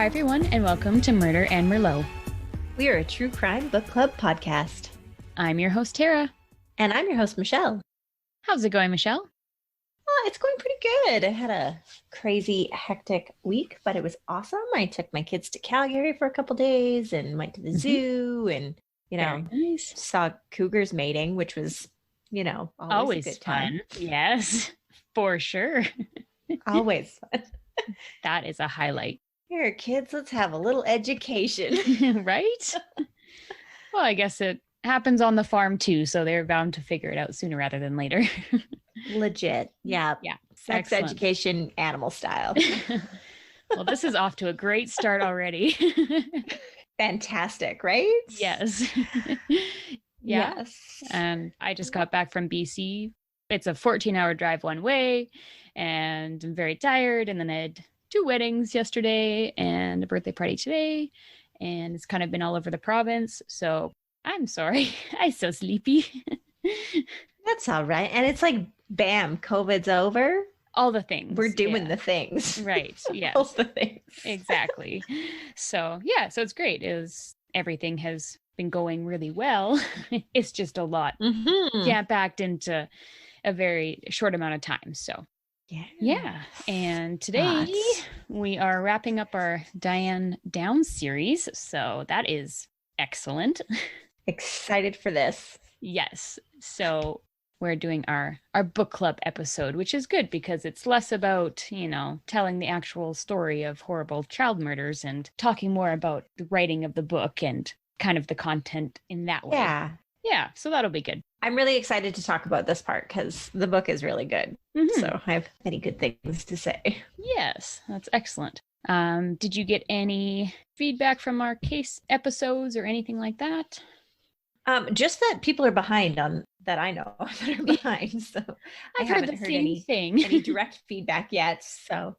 Hi, everyone, and welcome to Murder and Merlot. We are a true crime book club podcast. I'm your host, Tara. And I'm your host, Michelle. How's it going, Michelle? It's going pretty good. I had a crazy, hectic week, but it was awesome. I took my kids to Calgary for a couple days and went to the zoo and, Very nice. saw cougars mating, which was, always a good time. Fun. Yes, for sure. Always fun. That is a highlight. Here, kids, let's have a little education. Right? Well, I guess it happens on the farm too, so they're bound to figure it out sooner rather than later. Legit. Yeah. Sex Excellent. Education, animal style. Well, this is off to a great start already. Fantastic, right? Yes. Yes. And I just got back from BC. It's a 14-hour drive one way, and I'm very tired. And then I had 2 weddings yesterday and a birthday party today, and it's kind of been all over the province. So I'm sorry. I'm so sleepy. That's all right. And it's like, bam, COVID's over. All the things. We're doing the things. Right. Yes. All the things. Exactly. So it's great. Everything has been going really well. It's just a lot packed into a very short amount of time. So yeah. And today we are wrapping up our Diane Downs series. So that is excellent. Excited for this. Yes. So we're doing our book club episode, which is good because it's less about, telling the actual story of horrible child murders and talking more about the writing of the book and kind of the content in that way. Yeah. So that'll be good. I'm really excited to talk about this part because the book is really good. Mm-hmm. So I have many good things to say. Yes, that's excellent. Did you get any feedback from our case episodes or anything like that? Just that people are behind on that I know that are behind. So I haven't heard any direct feedback yet. So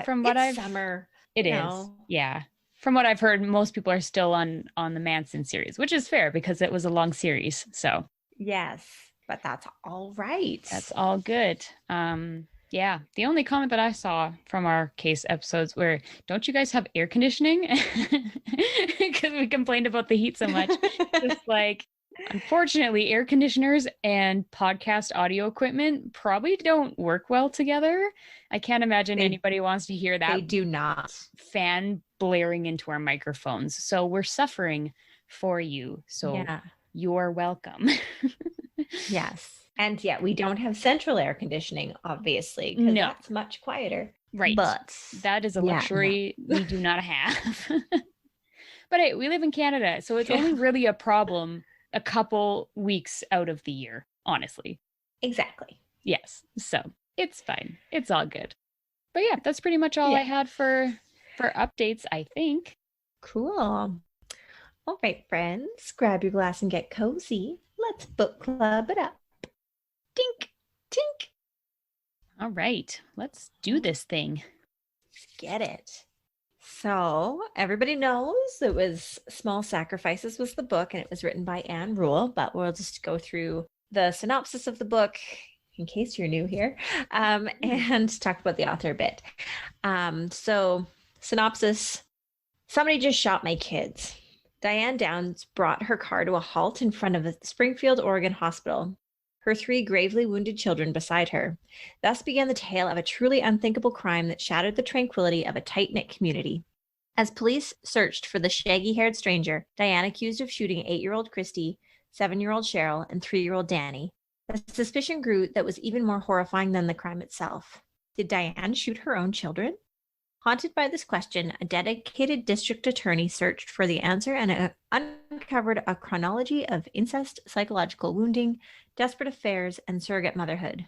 from what I've summer. It is. Yeah. From what I've heard, most people are still on the Manson series, which is fair because it was a long series. So yes, but that's all right. That's all good. The only comment that I saw from our case episodes were, don't you guys have air conditioning? Because we complained about the heat so much. Just like, unfortunately, air conditioners and podcast audio equipment probably don't work well together. I can't imagine anybody wants to hear that. They do not. Fan blaring into our microphones. So we're suffering for you. So you're welcome. Yes. And we don't have central air conditioning, obviously, because that's much quieter. Right. But that is a luxury we do not have. But hey, we live in Canada, so it's only really a problem a couple weeks out of the year, honestly. Exactly. Yes. So it's fine. It's all good. But that's pretty much all I had for updates, I think. Cool. All right, friends, grab your glass and get cozy. Let's book club it up. Tink, tink. All right, let's do this thing. Let's get it. So everybody knows it was Small Sacrifices was the book, and it was written by Anne Rule, but we'll just go through the synopsis of the book in case you're new here, and talk about the author a bit. So synopsis, somebody just shot my kids. Diane Downs brought her car to a halt in front of a Springfield, Oregon hospital, her 3 gravely wounded children beside her. Thus began the tale of a truly unthinkable crime that shattered the tranquility of a tight-knit community. As police searched for the shaggy-haired stranger, Diane accused of shooting 8-year-old Christy, 7-year-old Cheryl, and 3-year-old Danny, the suspicion grew that was even more horrifying than the crime itself. Did Diane shoot her own children? Haunted by this question, a dedicated district attorney searched for the answer and uncovered a chronology of incest, psychological wounding, desperate affairs, and surrogate motherhood.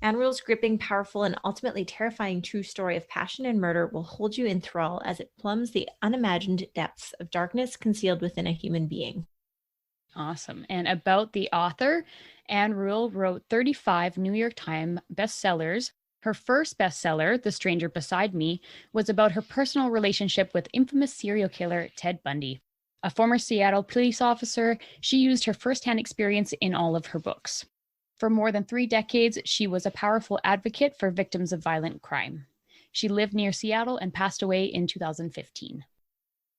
Anne Rule's gripping, powerful, and ultimately terrifying true story of passion and murder will hold you in thrall as it plumbs the unimagined depths of darkness concealed within a human being. Awesome. And about the author, Anne Rule wrote 35 New York Times bestsellers. Her first bestseller, The Stranger Beside Me, was about her personal relationship with infamous serial killer Ted Bundy. A former Seattle police officer, she used her firsthand experience in all of her books. For more than 3 decades, she was a powerful advocate for victims of violent crime. She lived near Seattle and passed away in 2015.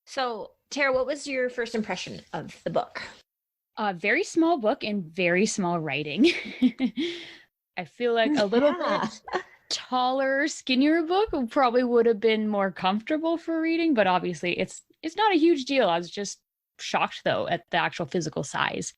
So, Tara, what was your first impression of the book? A very small book and very small writing. I feel like a little bit taller, skinnier book probably would have been more comfortable for reading, but obviously it's not a huge deal. I was just shocked though at the actual physical size.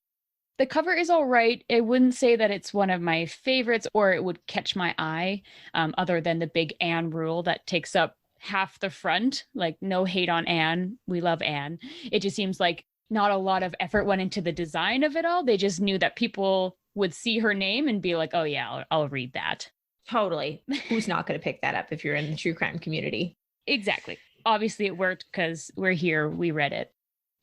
The cover is all right. I wouldn't say that it's one of my favorites or it would catch my eye, other than the big Anne rule that takes up half the front. Like, no hate on Anne. We love Anne. It just seems like not a lot of effort went into the design of it all. They just knew that people would see her name and be like, oh yeah, I'll read that. Totally. Who's not going to pick that up if you're in the true crime community? Exactly. Obviously it worked because we're here. We read it.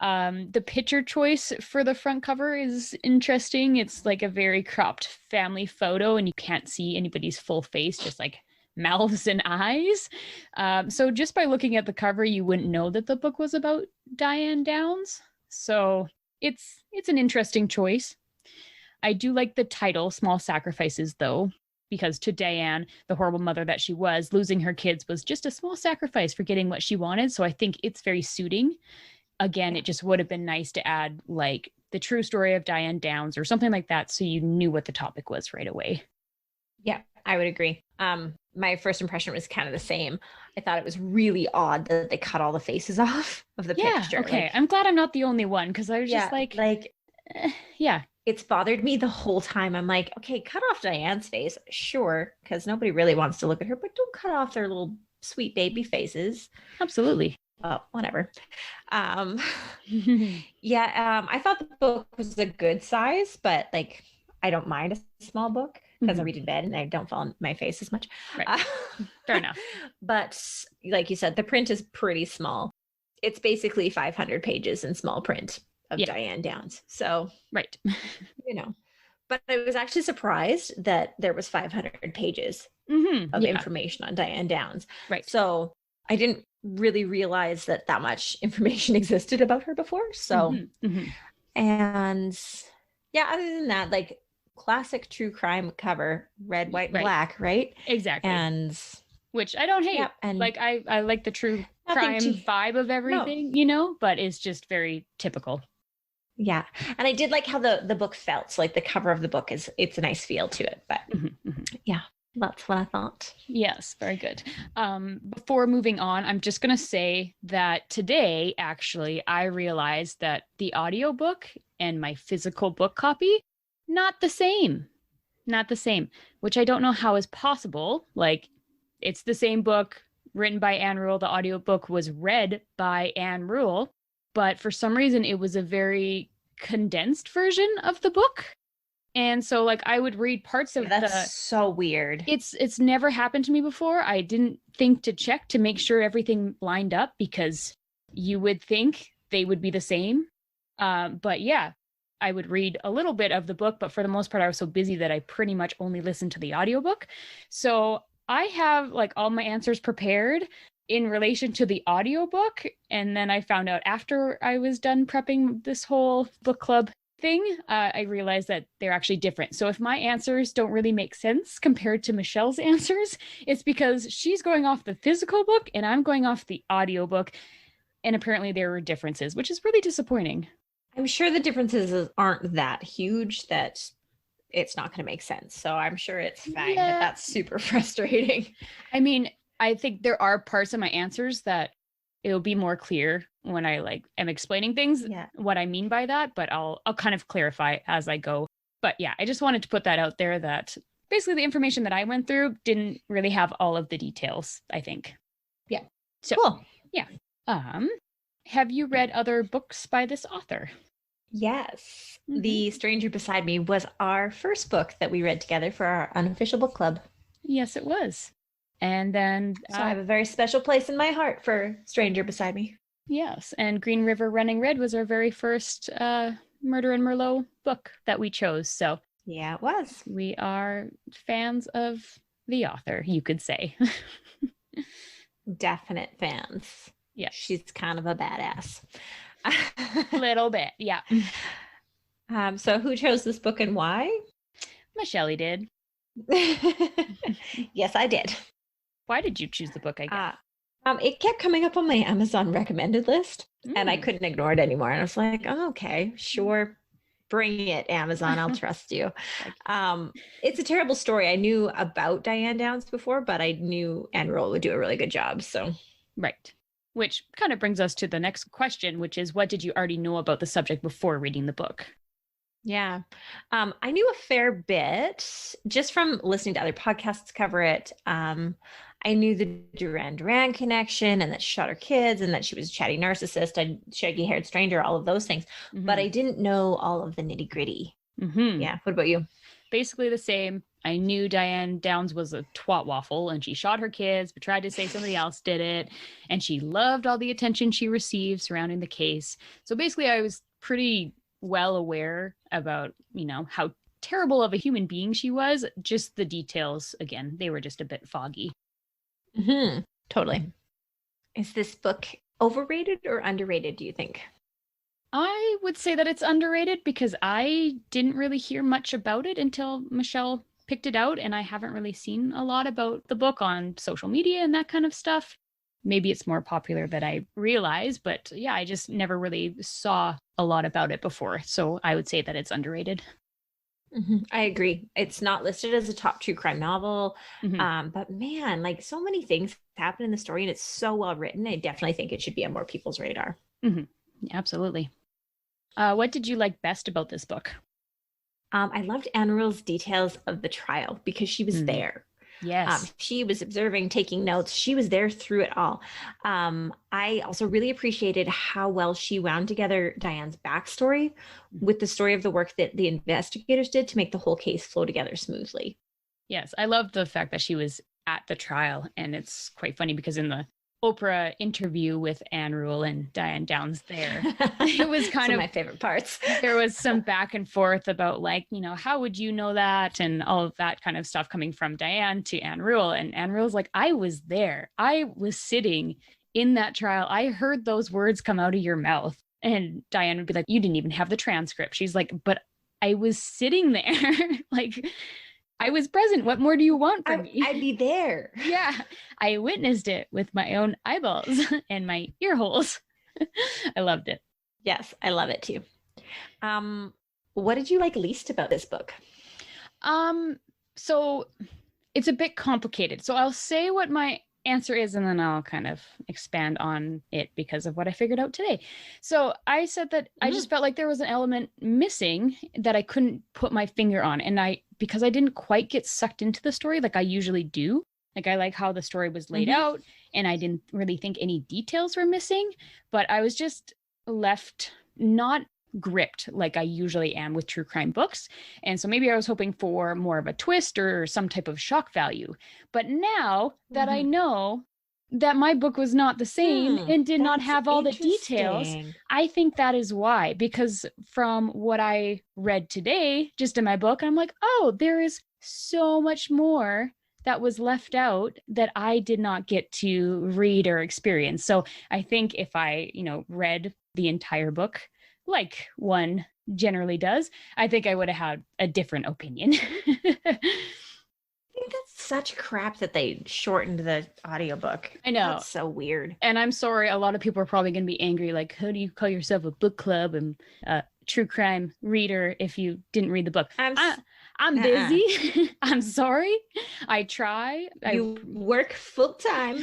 The picture choice for the front cover is interesting. It's like a very cropped family photo and you can't see anybody's full face, just like mouths and eyes. So just by looking at the cover, you wouldn't know that the book was about Diane Downs. So it's an interesting choice. I do like the title, Small Sacrifices, though, because to Diane, the horrible mother that she was, losing her kids was just a small sacrifice for getting what she wanted. So I think it's very suiting. Again, it just would have been nice to add like the true story of Diane Downs or something like that so you knew what the topic was right away. Yeah, I would agree. My first impression was kind of the same. I thought it was really odd that they cut all the faces off of the picture. Okay. Like, I'm glad I'm not the only one because I was just like, yeah. It's bothered me the whole time. I'm like, okay, cut off Diane's face, sure, because nobody really wants to look at her, but don't cut off their little sweet baby faces. Absolutely. Whatever. I thought the book was a good size, but like, I don't mind a small book because I read in bed and I don't fall on my face as much. Right. Fair enough. But like you said, the print is pretty small. It's basically 500 pages in small print of Diane Downs. So, right. But I was actually surprised that there was 500 pages of information on Diane Downs. Right. So I didn't really realize that much information existed about her before. So, and yeah, other than that, like classic true crime cover, red, white, and black, right? Exactly. And which I don't hate. Yeah, and like I like the true crime vibe of everything, but it's just very typical. Yeah. And I did like how the book felt. So like the cover of the book it's a nice feel to it. But yeah, that's what I thought. Yes, very good. Before moving on, I'm just going to say that today, actually, I realized that the audiobook and my physical book copy, not the same, which I don't know how is possible. Like, it's the same book written by Anne Rule. The audiobook was read by Anne Rule. But for some reason, it was a very condensed version of the book. And so like I would read parts of that's so weird. It's never happened to me before. I didn't think to check to make sure everything lined up because you would think they would be the same. But yeah, I would read a little bit of the book, but for the most part, I was so busy that I pretty much only listened to the audiobook. So I have like all my answers prepared in relation to the audiobook. And then I found out after I was done prepping this whole book club thing, I realized that they're actually different. So if my answers don't really make sense compared to Michelle's answers, it's because she's going off the physical book and I'm going off the audiobook. And apparently there were differences, which is really disappointing. I'm sure the differences aren't that huge that it's not going to make sense. So I'm sure it's fine, but that's super frustrating. I mean, I think there are parts of my answers that it'll be more clear when I like am explaining things, what I mean by that, but I'll kind of clarify as I go. But yeah, I just wanted to put that out there that basically the information that I went through didn't really have all of the details, I think. Yeah. So, cool. Yeah. Have you read other books by this author? Yes. The Stranger Beside Me was our first book that we read together for our unofficial book club. Yes, it was. And then so I have a very special place in my heart for Stranger Beside Me. Yes. And Green River Running Red was our very first Murder and Merlot book that we chose. So yeah, it was. We are fans of the author, you could say. Definite fans. Yeah. She's kind of a badass. A little bit. Yeah. So who chose this book and why? Michelle did. Yes, I did. Why did you choose the book, I guess? It kept coming up on my Amazon recommended list, and I Mm. couldn't ignore it anymore. And I was like, oh, okay, sure. Bring it, Amazon. I'll trust you. Like, It's a terrible story. I knew about Diane Downs before, but I knew Anne Rule would do a really good job. So, right. Which kind of brings us to the next question, which is what did you already know about the subject before reading the book? yeah. I knew a fair bit just from listening to other podcasts cover it. I knew the Duran Duran connection and that she shot her kids and that she was a chatty narcissist, a shaggy haired stranger, all of those things. But I didn't know all of the nitty gritty. Yeah. What about you? Basically the same. I knew Diane Downs was a twat waffle and she shot her kids, but tried to say somebody else did it. And she loved all the attention she received surrounding the case. So basically, I was pretty well aware about, how terrible of a human being she was. Just the details, again, they were just a bit foggy. Totally. Is this book overrated or underrated, do you think? I would say that it's underrated because I didn't really hear much about it until Michelle picked it out, and I haven't really seen a lot about the book on social media and that kind of stuff. Maybe it's more popular than I realize, but yeah, I just never really saw a lot about it before. So I would say that it's underrated. I agree. It's not listed as a top true crime novel, but man, like so many things happen in the story and it's so well written. I definitely think it should be on more people's radar. Absolutely. What did you like best about this book? I loved Anne Rule's details of the trial because she was there. Yes. She was observing, taking notes. She was there through it all. I also really appreciated how well she wound together Diane's backstory with the story of the work that the investigators did to make the whole case flow together smoothly. Yes, I love the fact that she was at the trial. And it's quite funny because in the Oprah interview with Anne Rule and Diane Downs there, it was kind Some of my favorite parts. There was some back and forth about how would you know that and all of that kind of stuff coming from Diane to Anne Rule. And Anne Rule's like, I was there. I was sitting in that trial. I heard those words come out of your mouth. And Diane would be like, you didn't even have the transcript. She's like, but I was sitting there. Like, I was present. What more do you want from me? I'd be there. Yeah. I witnessed it with my own eyeballs and my ear holes. I loved it. Yes, I love it too. What did you like least about this book? So it's a bit complicated. So I'll say what my answer is and then I'll kind of expand on it because of what I figured out today. So I said that I just felt like there was an element missing that I couldn't put my finger on. And because I didn't quite get sucked into the story like I usually do. Like I like how the story was laid out and I didn't really think any details were missing, but I was just left not gripped like I usually am with true crime books. And so maybe I was hoping for more of a twist or some type of shock value. But now that I know that my book was not the same and did not have all the details, I think that is why. Because from what I read today, just in my book, I'm like, oh, there is so much more that was left out that I did not get to read or experience. So I think if I, read the entire book, like one generally does, I think I would have had a different opinion. I think that's such crap that they shortened the audiobook. I know. That's so weird. And I'm sorry, a lot of people are probably going to be angry. Like, how do you call yourself a book club and a true crime reader if you didn't read the book? I'm busy. I'm sorry. I try. You work full time.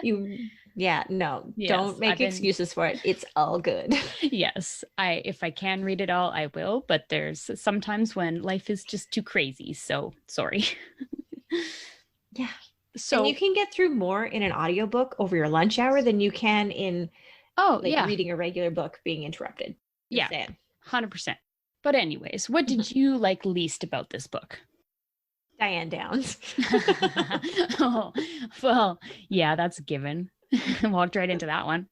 Don't make excuses for it. It's all good. Yes. If I can read it all, I will. But there's sometimes when life is just too crazy. So sorry. Yeah. So you can get through more in an audiobook over your lunch hour than you can in reading a regular book being interrupted. Yeah. 100%. But anyways, what did you like least about this book? Diane Downs. Oh, well, yeah, that's a given. Walked right into that one.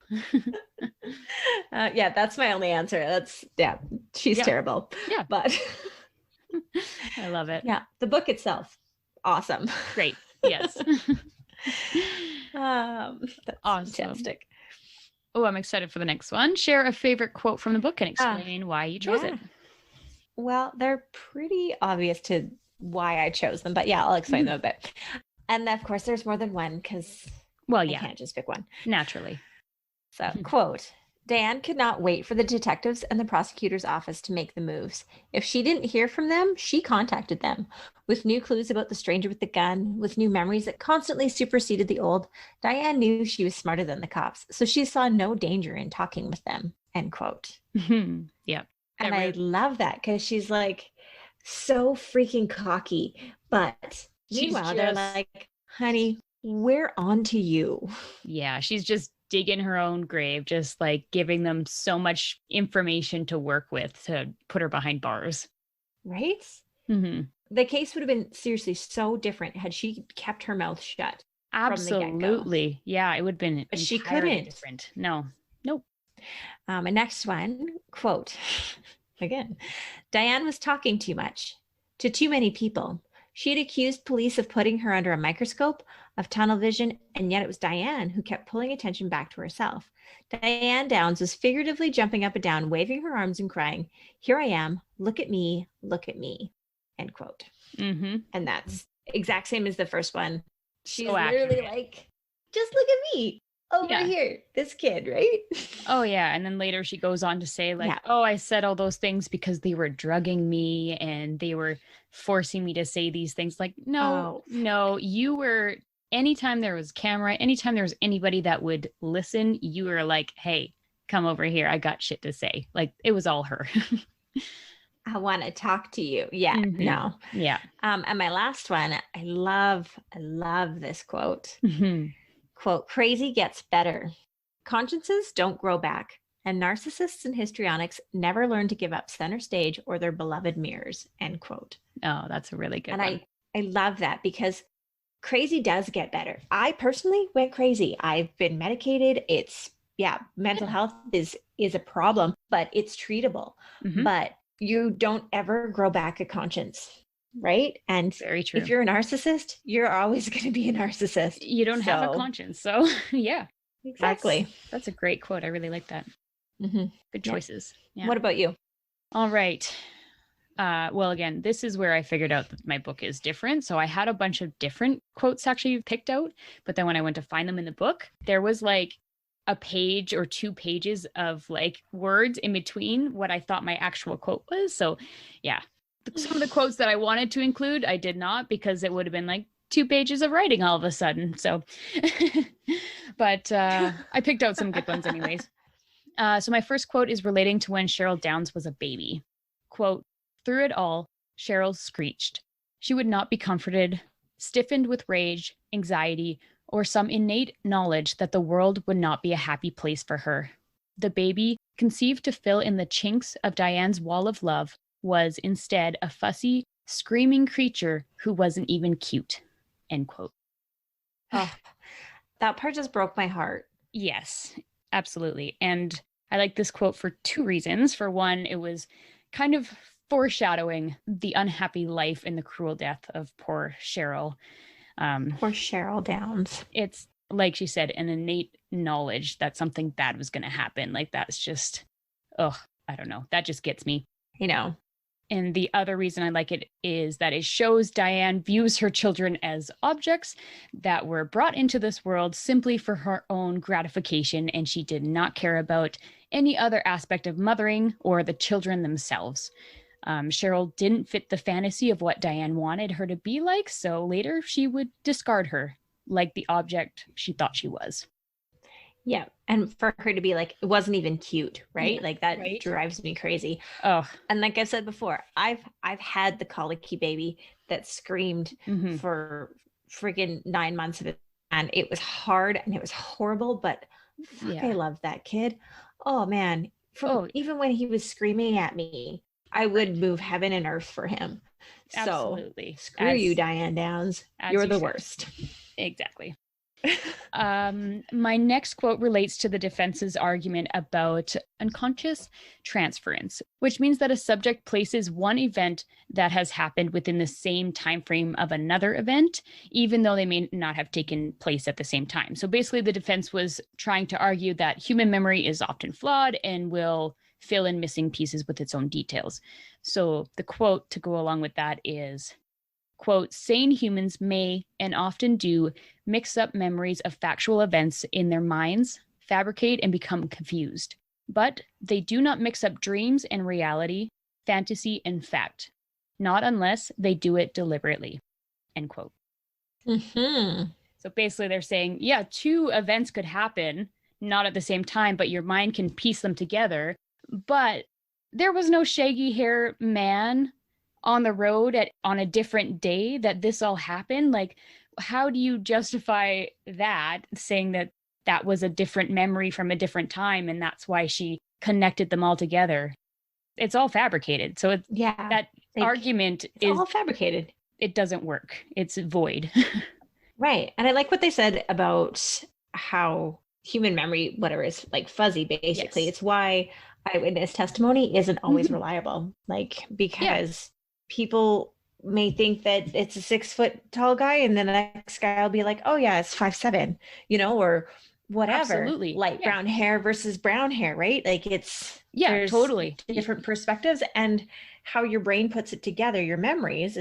That's my only answer. She's terrible. Yeah. But I love it. Yeah. The book itself, awesome. Great. Yes. That's awesome. Fantastic. Oh, I'm excited for the next one. Share a favorite quote from the book and explain why you chose it. Well, they're pretty obvious to why I chose them, but I'll explain them a bit. And of course, there's more than one because Well, I yeah, can't just pick one. naturally. So, quote, Diane could not wait for the detectives and the prosecutor's office to make the moves. If she didn't hear from them, she contacted them. With new clues about the stranger with the gun, with new memories that constantly superseded the old, Diane knew she was smarter than the cops, so she saw no danger in talking with them, end quote. Yeah. And I love that because she's like so freaking cocky. But meanwhile, they're like, honey, we're on to you. Yeah, she's just digging her own grave, just like giving them so much information to work with to put her behind bars. Right? Mm-hmm. The case would have been seriously so different had she kept her mouth shut from the get-go. Absolutely. Yeah, it would have been But she entirely couldn't. different. No. Nope. And next one, quote, again, Diane was talking too much to too many people. She had accused police of putting her under a microscope, of tunnel vision, and yet it was Diane who kept pulling attention back to herself. Diane Downs was figuratively jumping up and down, waving her arms and crying, here I am, look at me, end quote. Mm-hmm. And that's exact same as the first one. She's So literally accurate. like, just look at me over here, this kid, right? Oh, yeah. And then later she goes on to say, like, Yeah. oh, I said all those things because they were drugging me and they were forcing me to say these things. Like, no, you were, anytime there was camera, anytime there was anybody that would listen, you were like, hey, come over here. I got shit to say. Like, it was all her. I want to talk to you. Yeah, no. Yeah. And my last one, I love this quote. Quote, crazy gets better. Consciences don't grow back. And narcissists and histrionics never learn to give up center stage or their beloved mirrors, end quote. Oh, that's a really good one. And I love that because crazy does get better. I personally went crazy. I've been medicated. It's, mental health is a problem, but it's treatable. But you don't ever grow back a conscience, right? And very true. If you're a narcissist, you're always going to be a narcissist. You don't have a conscience. So yeah, exactly. That's a great quote. I really like that. Good choices. Yeah. What about you? All right. Well, again, this is where I figured out that my book is different. So I had a bunch of different quotes actually picked out, but then when I went to find them in the book, there was like a page or 2 pages of like words in between what I thought my actual quote was. So yeah, some of the quotes that I wanted to include, I did not, because it would have been like 2 pages of writing all of a sudden. So, but I picked out some good ones anyways. So my first quote is relating to when Cheryl Downs was a baby. Quote, through it all, Cheryl screeched. She would not be comforted, stiffened with rage, anxiety, or some innate knowledge that the world would not be a happy place for her. The baby, conceived to fill in the chinks of Diane's wall of love, was instead a fussy, screaming creature who wasn't even cute. End quote. Oh, that part just broke my heart. Yes, absolutely. And I like this quote for 2 reasons. For one, it was kind of foreshadowing the unhappy life and the cruel death of poor Cheryl. Poor Cheryl Downs. It's, like she said, an innate knowledge that something bad was going to happen. Like, that's just, I don't know. That just gets me. You know. And the other reason I like it is that it shows Diane views her children as objects that were brought into this world simply for her own gratification, and she did not care about any other aspect of mothering or the children themselves. Cheryl didn't fit the fantasy of what Diane wanted her to be like, so later she would discard her like the object she thought she was. Yeah, and for her to be like, it wasn't even cute, right? Yeah, like that drives me crazy. Oh, and like I've said before, I've had the colicky baby that screamed for friggin' 9 months of it, and it was hard and it was horrible. But I love that kid. Oh man, even when he was screaming at me, I would move heaven and earth for him. Absolutely. So screw you, Diane Downs. You're the worst. Exactly. My next quote relates to the defense's argument about unconscious transference, which means that a subject places one event that has happened within the same time frame of another event, even though they may not have taken place at the same time. So basically, the defense was trying to argue that human memory is often flawed and will fill in missing pieces with its own details. So the quote to go along with that is, quote, sane humans may and often do mix up memories of factual events in their minds, fabricate and become confused. But they do not mix up dreams and reality, fantasy and fact, not unless they do it deliberately, end quote. Mm-hmm. So basically they're saying, yeah, two events could happen, not at the same time, but your mind can piece them together. But there was no shaggy hair man on the road on a different day that this all happened. Like, how do you justify that, saying that that was a different memory from a different time and that's why she connected them all together? It's all fabricated. So that argument is all fabricated. It doesn't work. It's void. Right. And I like what they said about how human memory, whatever, is like fuzzy, basically. Yes. It's why eyewitness testimony isn't always reliable. Like, because people may think that it's a 6 foot tall guy and then the next guy will be like, oh yeah, it's 5'7", or whatever. Absolutely. Light brown hair versus brown hair, right? Like there's totally different perspectives, and how your brain puts it together, your memories,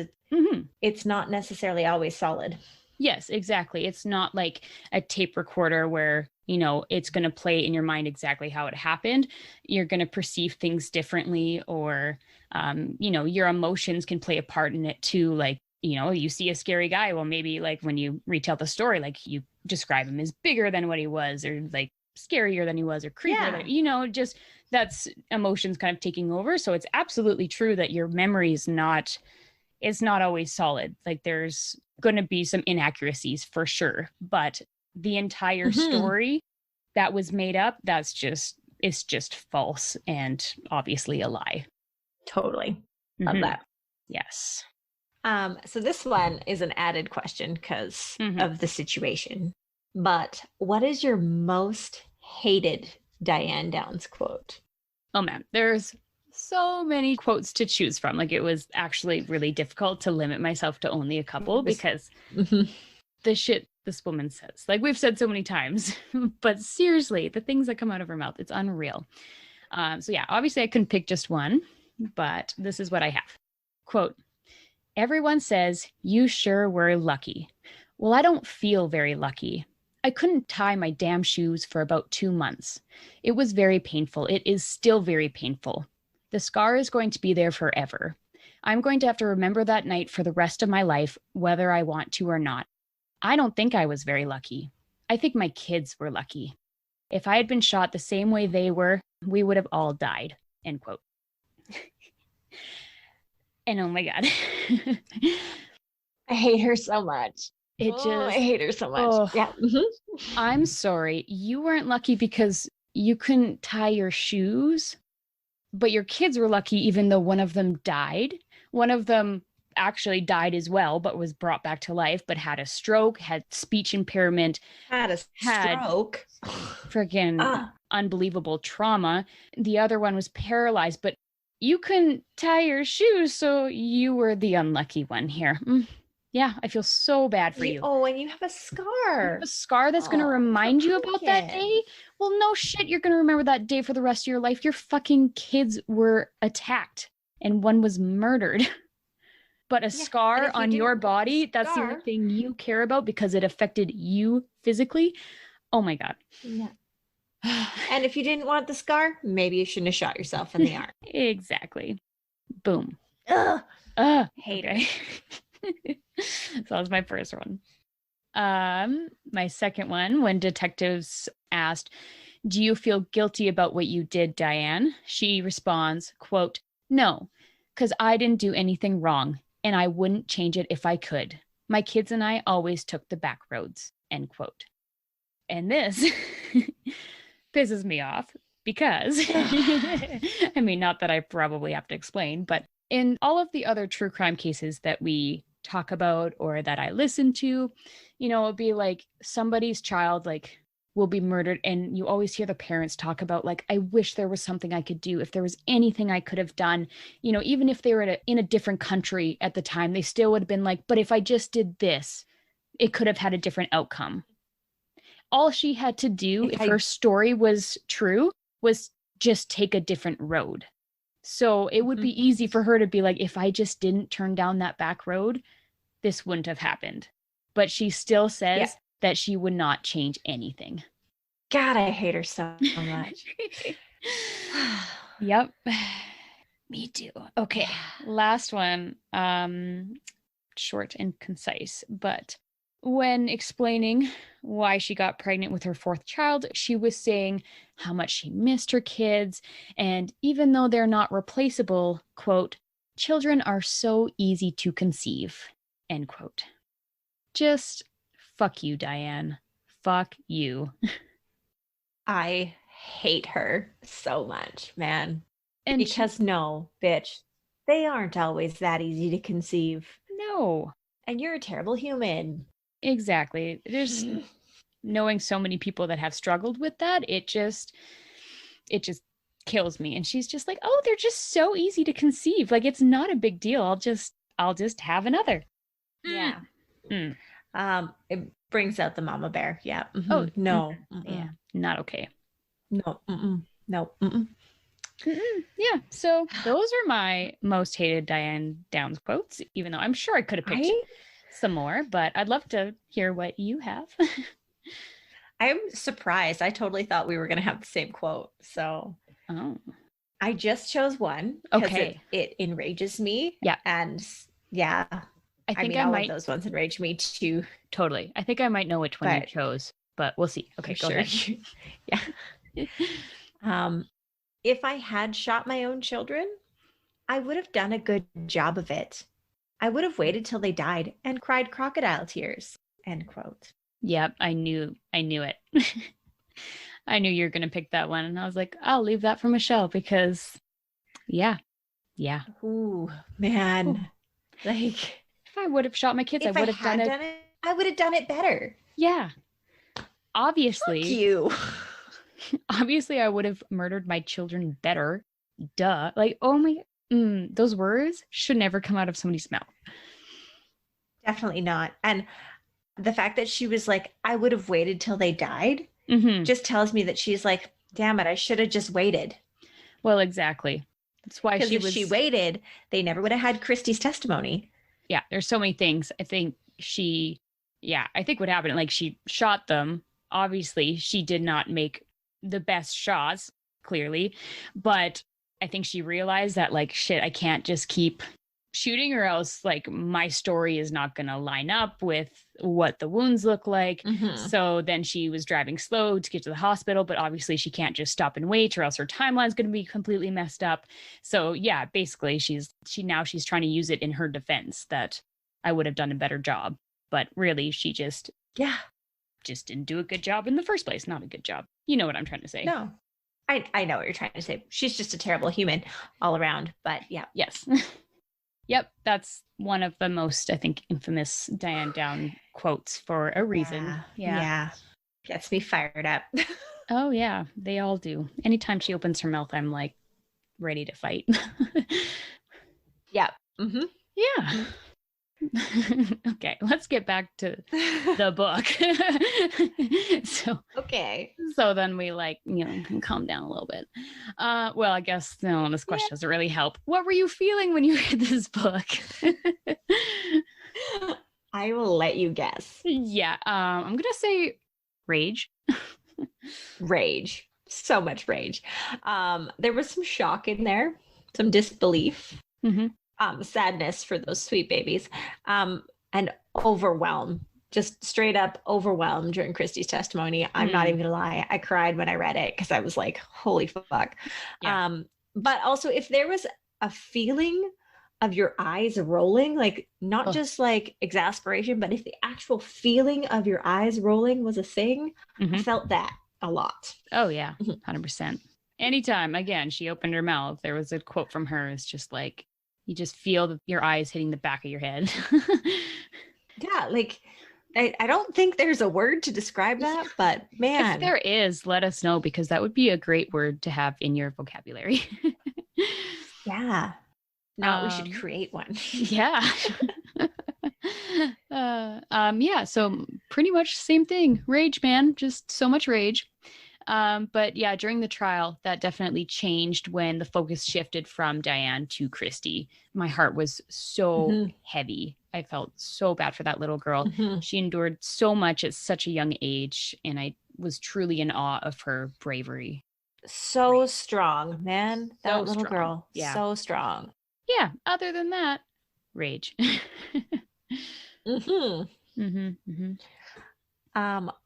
it's not necessarily always solid. Yes, exactly. It's not like a tape recorder where, it's going to play in your mind exactly how it happened. You're going to perceive things differently, or, your emotions can play a part in it too. Like, you see a scary guy. Well, maybe like when you retell the story, like you describe him as bigger than what he was, or like scarier than he was, or creepier than, just that's emotions kind of taking over. So it's absolutely true that your memory is not always solid. Like there's going to be some inaccuracies for sure, but the entire story that was made up, it's just false and obviously a lie. Totally. Love that. Yes. So this one is an added question because of the situation. But what is your most hated Diane Downs quote? Oh man, there's so many quotes to choose from. Like it was actually really difficult to limit myself to only a couple because the shit this woman says, like we've said so many times, but seriously, the things that come out of her mouth, it's unreal. So yeah, obviously I couldn't pick just one, but this is what I have. Quote, everyone says, you sure were lucky. Well, I don't feel very lucky. I couldn't tie my damn shoes for about 2 months. It was very painful. It is still very painful. The scar is going to be there forever. I'm going to have to remember that night for the rest of my life, whether I want to or not. I don't think I was very lucky. I think my kids were lucky. If I had been shot the same way they were, we would have all died. End quote. And oh my God. I hate her so much. I hate her so much. Yeah. I'm sorry. You weren't lucky because you couldn't tie your shoes, but your kids were lucky even though one of them died. One of them actually died as well, but was brought back to life, but had a stroke, had speech impairment. Had freaking unbelievable trauma. The other one was paralyzed, but you couldn't tie your shoes, so you were the unlucky one here. Yeah, I feel so bad for you. Oh, and you have a scar. A scar that's going to remind you about that day? Well, no shit, you're going to remember that day for the rest of your life. Your fucking kids were attacked and one was murdered. But a scar on your body, that's the only thing you care about because it affected you physically. Oh my God. Yeah. And if you didn't want the scar, maybe you shouldn't have shot yourself in the arm. Exactly. Boom. Hate it. So that was my first one. My second one, when detectives asked, do you feel guilty about what you did, Diane? She responds, quote, no, because I didn't do anything wrong, and I wouldn't change it if I could. My kids and I always took the back roads, end quote. And this pisses me off because, I mean, not that I probably have to explain, but in all of the other true crime cases that we talk about or that I listen to, it'd be like somebody's child like will be murdered, and you always hear the parents talk about like, I wish there was something I could do. If there was anything I could have done, even if they were in a different country at the time, they still would have been like, but if I just did this, it could have had a different outcome. All she had to do, if her story was true, was just take a different road. So it would be easy for her to be like, if I just didn't turn down that back road, this wouldn't have happened. But she still says that she would not change anything. God, I hate her so much. Yep. Me too. Okay. Last one. Short and concise. But when explaining why she got pregnant with her fourth child, she was saying how much she missed her kids. And even though they're not replaceable, quote, children are so easy to conceive, end quote. Just fuck you, Diane. Fuck you. I hate her so much, man. And because no, bitch, they aren't always that easy to conceive. No. And you're a terrible human. Exactly. There's knowing so many people that have struggled with that, it just kills me. And she's just like, oh, they're just so easy to conceive. Like, it's not a big deal. I'll just have another. Yeah. It brings out the mama bear. Yeah. Mm-hmm. Oh no. Yeah. Not okay. No. No. Yeah. So those are my most hated Diane Downs quotes, even though I'm sure I could have picked some more, but I'd love to hear what you have. I'm surprised. I totally thought we were going to have the same quote. So I just chose one because it enrages me. Yeah. And yeah, I mean, all of those ones enrage me too. Totally. I think I might know which one you chose, but we'll see. Okay, go ahead. Yeah. If I had shot my own children, I would have done a good job of it. I would have waited till they died and cried crocodile tears, end quote. Yep, I knew it. I knew you were going to pick that one. And I was like, I'll leave that for Michelle because, yeah. Ooh, man. Ooh. Like, if I would have shot my kids, I would have done it. I would have done it better. Yeah. Obviously. Fuck you. Obviously, I would have murdered my children better. Duh. Like, oh my, those words should never come out of somebody's mouth. Definitely not. And the fact that she was like, I would have waited till they died, just tells me that she's like, damn it, I should have just waited. Well, exactly. That's why she waited, they never would have had Christy's testimony. Yeah, there's so many things. I think what happened, like she shot them. Obviously, she did not make the best shots, clearly, but I think she realized that, like, shit, I can't just keep shooting or else, like, my story is not going to line up with what the wounds look like. So then she was driving slow to get to the hospital, but obviously she can't just stop and wait or else her timeline's going to be completely messed up. So yeah, basically she's trying to use it in her defense that I would have done a better job, but really she just didn't do a good job in the first place. Not a good job. You know what I'm trying to say. No, I know what you're trying to say. She's just a terrible human all around, but yeah. Yes. Yep. That's one of the most, I think, infamous Diane Downs quotes for a reason. Yeah. Gets me fired up. Oh yeah, they all do. Anytime she opens her mouth, I'm like ready to fight. Yeah. Yeah. Okay, let's get back to the book. So then we can calm down a little bit. Well, I guess this question doesn't really help. What were you feeling when you read this book? I will let you guess. Yeah, I'm gonna say rage. Rage. So much rage. There was some shock in there, some disbelief. Sadness for those sweet babies, and overwhelm, just straight up overwhelmed during Christy's testimony. I'm not even gonna lie, I cried when I read it because I was like, holy fuck. Yeah. But also, if there was a feeling of your eyes rolling, like not just like exasperation, but if the actual feeling of your eyes rolling was a thing, I felt that a lot. Oh yeah, 100%. Anytime, again, she opened her mouth, there was a quote from her. It's just like, you just feel your eyes hitting the back of your head. Yeah, like, I don't think there's a word to describe that, but man. If there is, let us know, because that would be a great word to have in your vocabulary. Yeah. Now we should create one. Yeah. Yeah, so pretty much same thing. Rage, man. Just so much rage. But yeah, during the trial, that definitely changed when the focus shifted from Diane to Christy. My heart was so Mhm. heavy. I felt so bad for that little girl. Mhm. She endured so much at such a young age, and I was truly in awe of her bravery. So strong, man. So That little strong. girl, Yeah. so strong. Yeah. Other than that, rage. Hmm. Mm-hmm.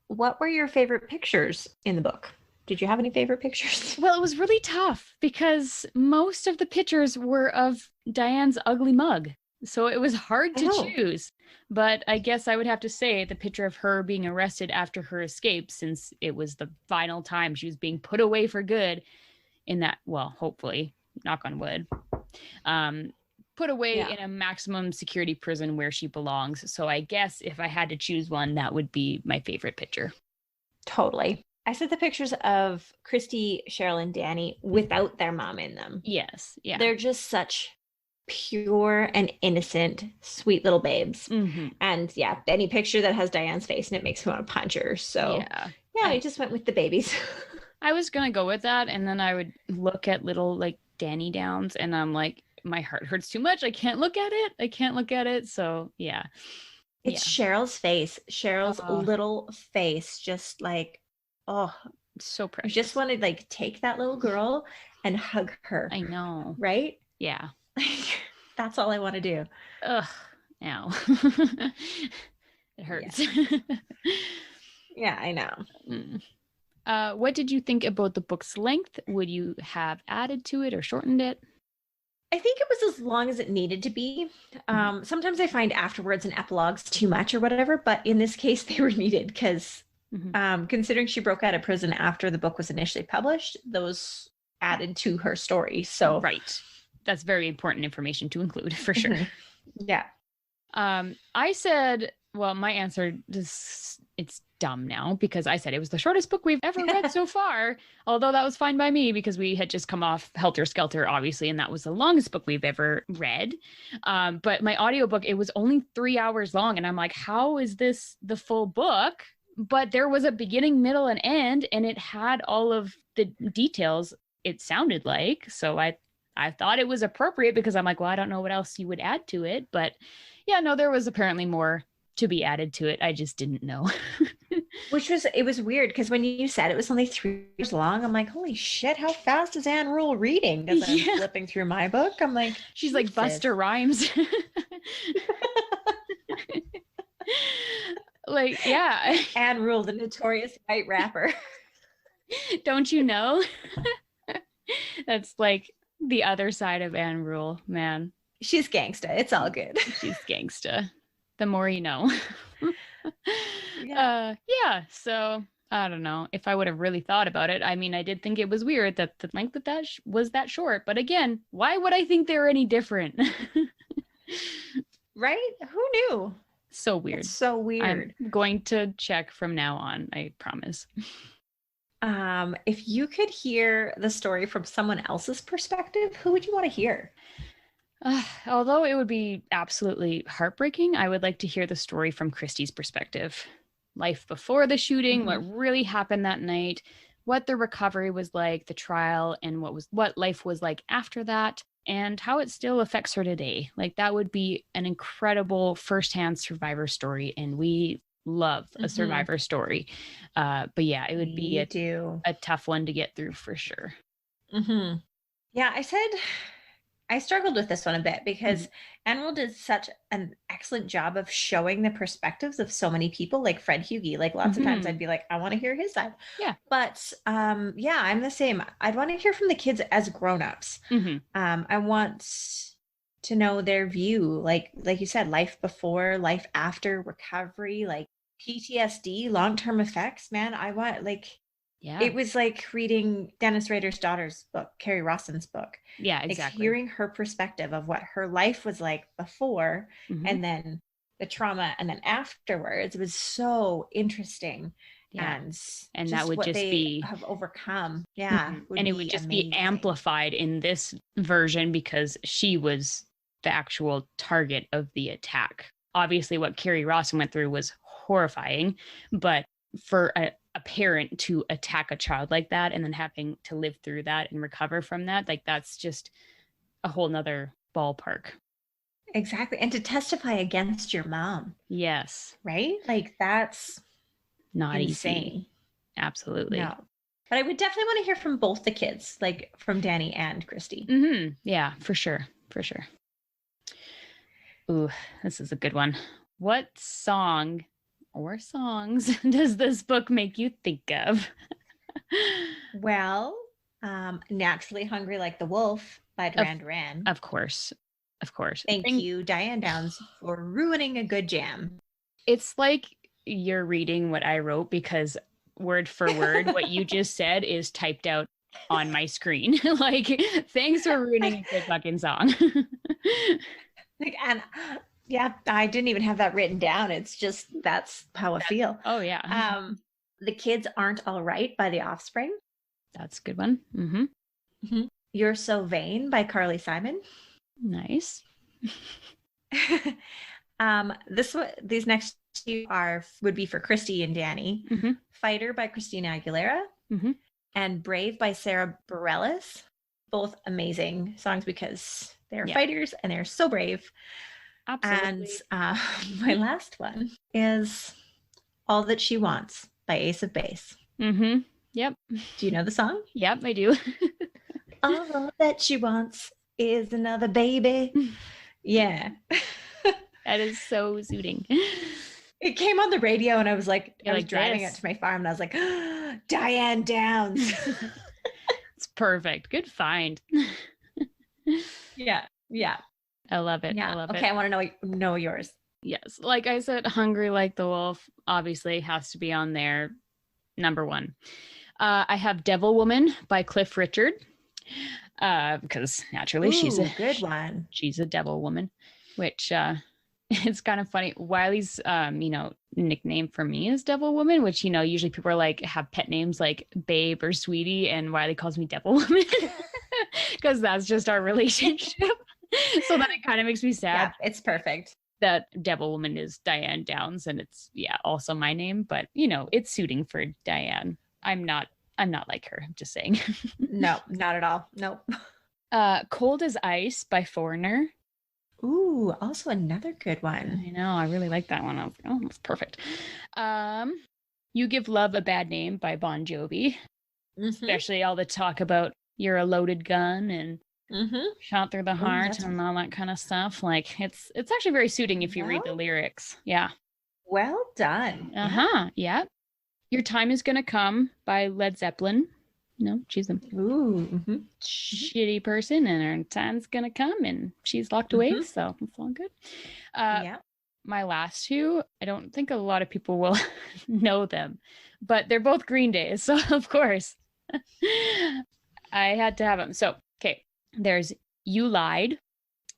What were your favorite pictures in the book? Did you have any favorite pictures? Well, it was really tough because most of the pictures were of Diane's ugly mug. So it was hard to Oh, choose. But I guess I would have to say the picture of her being arrested after her escape, since it was the final time she was being put away for good in that, well, hopefully, knock on wood, um, put away yeah, in a maximum security prison where she belongs. So I guess if I had to choose one, that would be my favorite picture. totally. I said the pictures of Christy, Cheryl, and Danny without their mom in them. Yes. Yeah. They're just such pure and innocent, sweet little babes. Mm-hmm. And yeah, any picture that has Diane's face and it makes me want to punch her. So Yeah. yeah, I just went with the babies. I was gonna go with that, and then I would look at little like Danny Downs, and I'm like, my heart hurts too much. I can't look at it. I can't look at it. So yeah, It's yeah. Cheryl's face, Cheryl's Oh, little face, just like, oh, so I just precious. want to like take that little girl and hug her, I know. right? Yeah. That's all I want to do. Ugh. Ow. It Yeah. hurts. Yeah, I know. Mm. What did you think about the book's length? Would you have added to it or shortened it? I think it was as long as it needed to be. Sometimes I find afterwards and epilogues too much or whatever, but in this case, they were needed because Mm-hmm. considering she broke out of prison after the book was initially published, those added to her story. So, Right. That's very important information to include for sure. mhm. Yeah. I said, well, my answer is it's dumb now because I said it was the shortest book we've ever read so far. Although that was fine by me because we had just come off Helter Skelter, obviously, and that was the longest book we've ever read. But my audiobook, it was only 3 hours long. And I'm like, how is this the full book? But there was a beginning, middle, and end, and it had all of the details it sounded like. So I thought it was appropriate because I'm like, well, I don't know what else you would add to it. But yeah, no, there was apparently more to be added to it. I just didn't know. It was weird because when you said it was only 3 years long, I'm like, holy shit, how fast is Anne Rule reading? Because I'm Yeah. flipping through my book. I'm like, She's like Buster Rhymes. Like, yeah. Anne Rule, the notorious white rapper. Don't you know? That's like the other side of Anne Rule, man. She's gangsta. It's all good. She's gangsta. The more you know. Yeah. Yeah. So I don't know if I would have really thought about it. I mean, I did think it was weird that the length of that was that short. But again, why would I think they're any different? Right? Who knew? So weird. It's so weird. I'm going to check from now on. I promise. If you could hear the story from someone else's perspective, who would you want to hear? Although it would be absolutely heartbreaking, I would like to hear the story from Christy's perspective. Life before the shooting, what really happened that night, what the recovery was like, the trial, and what life was like after that, and how it still affects her today. Like that would be an incredible firsthand survivor story, and we love a survivor story. But yeah, it would be a tough one to get through for sure. Yeah, I struggled with this one a bit because Anne Rule did such an excellent job of showing the perspectives of so many people, like Fred Hughie. Like lots of times I'd be like, I want to hear his side. Yeah. But yeah, I'm the same. I'd want to hear from the kids as grown-ups. I want to know their view, like you said, life before, life after, recovery, like PTSD, long-term effects. Man, I want Yeah. it was like reading Dennis Rader's daughter's book, Carrie Rawson's book. Yeah, exactly. Like hearing her perspective of what her life was like before and then the trauma and then afterwards. It was so interesting. Yeah. And just that would what just they be have overcome. Yeah. And it would just be amplified in this version because she was the actual target of the attack. Obviously, what Carrie Rawson went through was horrifying, but for a parent to attack a child like that and then having to live through that and recover from that, like that's just a whole nother ballpark. Exactly. And to testify against your mom. Yes. Right? Like that's Not insane. easy. Absolutely. No. But I would definitely want to hear from both the kids, like from Danny and Christy. Mm-hmm. Yeah, for sure. For sure. Ooh, this is a good one. What song or songs does this book make you think of? Well, Naturally Hungry Like the Wolf by Duran Duran. Of course. Of course. Thank you, Diane Downs, for ruining a good jam. It's like you're reading what I wrote because word for word, what you just said is typed out on my screen. Like, thanks for ruining a good fucking song. And yeah, I didn't even have that written down. It's just, that's how I feel. Oh, yeah. The Kids Aren't All Right by The Offspring. That's a good one. Mm-hmm. Mm-hmm. You're So Vain by Carly Simon. Nice. These next two would be for Christy and Danny. Mm-hmm. Fighter by Christina Aguilera. Mm-hmm. And Brave by Sarah Bareilles. Both amazing songs because they're fighters and they're so brave. Absolutely. And my last one is All That She Wants by Ace of Base. Mm-hmm. Yep. Do you know the song? Yep, I do. All that she wants is another baby. Yeah. That is so soothing. It came on the radio and I was like, You're I was like, driving yes. it to my farm and I was like, Diane Downs. It's perfect. Good find. Yeah. Yeah. I love it. Yeah. I love okay. it. I want to know yours. Yes. Like I said, Hungry Like the Wolf obviously has to be on there. Number one. I have Devil Woman by Cliff Richard. Because naturally she's a good one. She's a devil woman, which it's kind of funny. Wiley's nickname for me is Devil Woman, which usually people are like have pet names like Babe or Sweetie, and Wiley calls me Devil Woman because that's just our relationship. So that it kind of makes me sad. Yeah, it's perfect. That Devil Woman is Diane Downs, and it's also my name, but it's suiting for Diane. I'm not like her. I'm just saying. No, not at all. Nope. Cold as Ice by Foreigner. Ooh, also another good one. I know. I really like that one. I was like, oh, that's perfect. You Give Love a Bad Name by Bon Jovi. Mm-hmm. Especially all the talk about you're a loaded gun and shot through the heart and all that kind of stuff. Like it's actually very suiting if you read the lyrics. Yeah. Well done. Yeah. Your Time Is Gonna Come by Led Zeppelin. She's a shitty person and her time's gonna come and she's locked away, so it's all good. My last two, I don't think a lot of people will know them, but they're both Green Day, so of course I had to have them. So, okay, there's You Lied,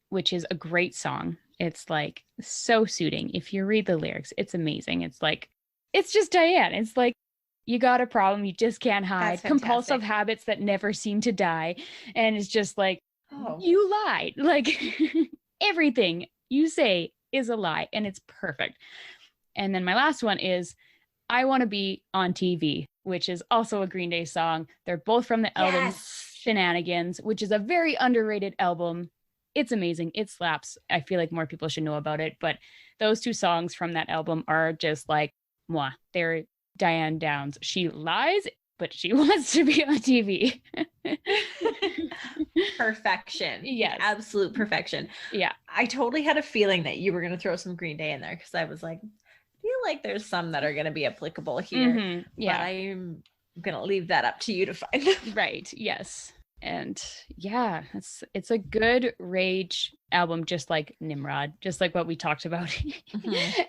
which is a great song. It's like so suiting. If you read the lyrics, it's amazing. It's like, it's just Diane. It's like, you got a problem you just can't hide. Compulsive habits that never seem to die. And it's just like, you lied. Like everything you say is a lie and it's perfect. And then my last one is I Want to Be on TV, which is also a Green Day song. They're both from the album Shenanigans, which is a very underrated album. It's amazing. It slaps. I feel like more people should know about it. But those two songs from that album are just like, mwah. They're Diane Downs. She lies, but she wants to be on TV. Perfection. Yes. Absolute perfection. Yeah. I totally had a feeling that you were going to throw some Green Day in there because I was like, I feel like there's some that are going to be applicable here. Yeah. But I'm going to leave that up to you to find them. Right. Yes. And yeah, it's a good rage album, just like Nimrod, just like what we talked about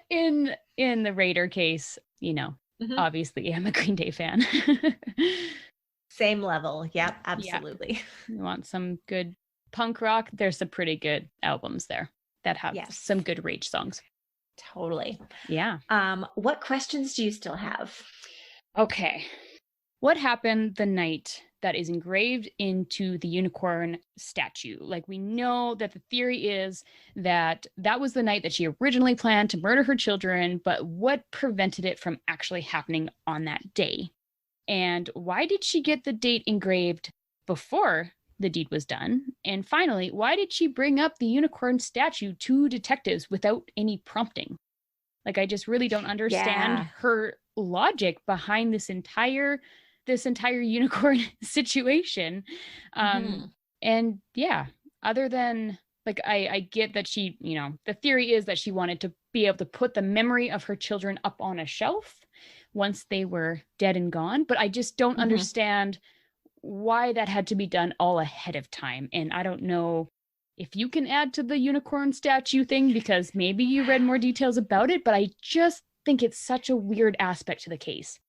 in the Raider case, Obviously I'm a Green Day fan. Same level. Yep, absolutely. Yeah. You want some good punk rock? There's some pretty good albums there that have some good rage songs. Totally. Yeah. What questions do you still have? Okay. What happened the night that is engraved into the unicorn statue. Like, we know that the theory is that that was the night that she originally planned to murder her children, but what prevented it from actually happening on that day? And why did she get the date engraved before the deed was done? And finally, why did she bring up the unicorn statue to detectives without any prompting? Like, I just really don't understand her logic behind this entire unicorn situation. And yeah, other than, like, I get that she, the theory is that she wanted to be able to put the memory of her children up on a shelf once they were dead and gone, but I just don't understand why that had to be done all ahead of time. And I don't know if you can add to the unicorn statue thing, because maybe you read more details about it, but I just think it's such a weird aspect to the case.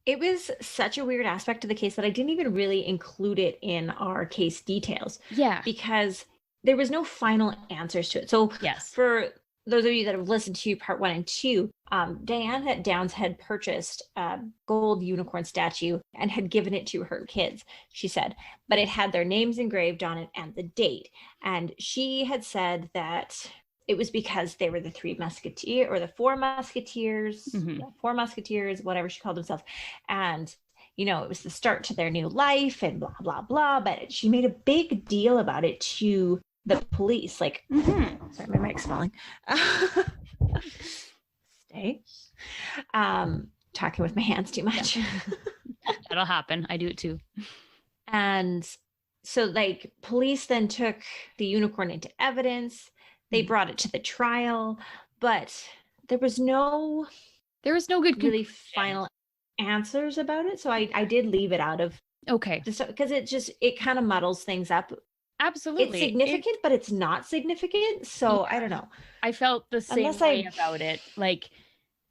It was such a weird aspect to the case that I didn't even really include it in our case details. Yeah. Because there was no final answers to it. So yes, for those of you that have listened to part 1 and 2, Diane Downs had purchased a gold unicorn statue and had given it to her kids, she said, but it had their names engraved on it and the date. And she had said that it was because they were the 4 musketeers, 4 musketeers, whatever she called themselves. And, it was the start to their new life and blah, blah, blah. But she made a big deal about it to the police. Like, sorry, my mic's falling. Stay. Talking with my hands too much. Yeah. That'll happen. I do it too. And so, like, police then took the unicorn into evidence. They brought it to the trial, but there was no good really final answers about it. So I did leave it out of because it kind of muddles things up. Absolutely. It's significant, but it's not significant. So I don't know. I felt the same way about it. Like,